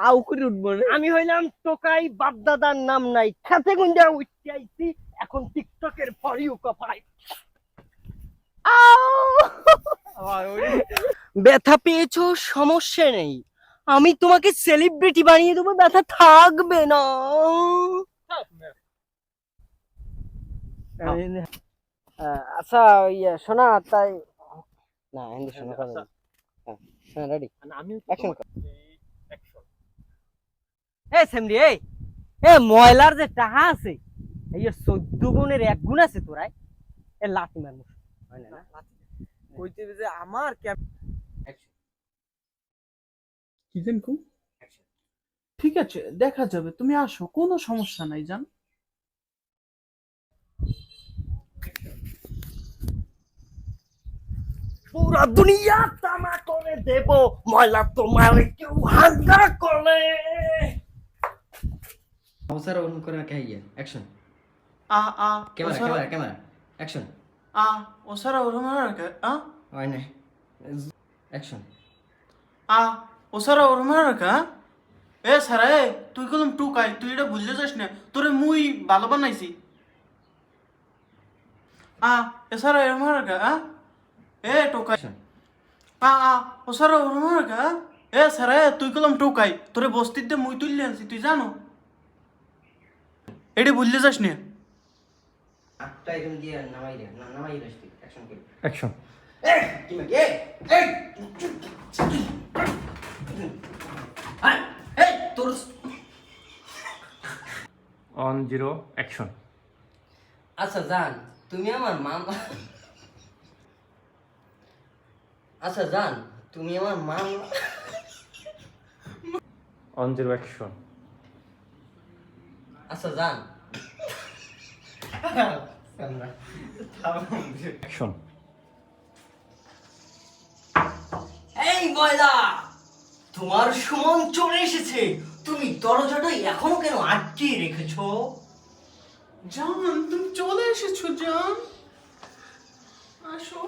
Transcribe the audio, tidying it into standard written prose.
আউ করে উঠবো না। আমি হইলাম টোকাই, বাপদাদার নাম নাই, খাতে গুঞ্জা উঠতে আইছি, এখন টিকটকের ফর ইউ কপাই। ব্যথা পেয়েছো, সমস্যা নেই, আমি তোমাকে সেলিব্রিটি বানিয়ে দেবো, ব্যথা থাকবে না। আচ্ছা ইয়ে শোনা তাই না, হিন্দি শোনা কথা না। হ্যাঁ রেডি, অ্যাকশন কর। এই সেমরি, এই এ ময়লার যে টাহা আছে, এই 14 গুণের 1 গুণ আছে তোরাই, এ লাথি মারমু হয় না না কইতে যে আমার কি জান কো? ঠিক আছে, দেখা যাবে, তুমি আসো, কোনো সমস্যা নাই জান। পুরা দুনিয়া তামা করে দেব, ময়লা তোমার কেউ হাঙ্গা করে। अवसर ऑन करना क्या है एक्शन আ আ कैमरा ওসারা कैमरा कैमरा एक्शन আ ওসারা ওরমারাকা আ और नहीं एक्शन আ ওসারা ওরমারাকা। এ সারা, এ তুই কলম টুকাই, তুই এটা ভুললে যাস না, তোরে মুই ভালো বানাইছি। আ এ সারা ওরমারাকা আ, এ টোকাই। एक्शन আ আ ওসারা ওরমারাকা। এ সারা, এ তুই কলম টুকাই, তোরে বস্তিতে মুই তুললে আনছি, তুই জানো এটা ভুললে যাস না। आत्ता एकदम दिया नवाई दिया ना नवाई रस्ती एक्शन कर एक्शन कि मैं ए ए तोर 1 0 एक्शन আচ্ছা জান, তুমি আমার মামা, আচ্ছা জান তুমি আমার মামা, 1 0 एक्शन আচ্ছা জান एक्शन এই ময়লা, তোমার সুমন চলে এসেছে, তুমি দরজাটা এখনো কেন আটকিয়ে রেখেছো? জান তুমি চলে এসেছো জান, আসো।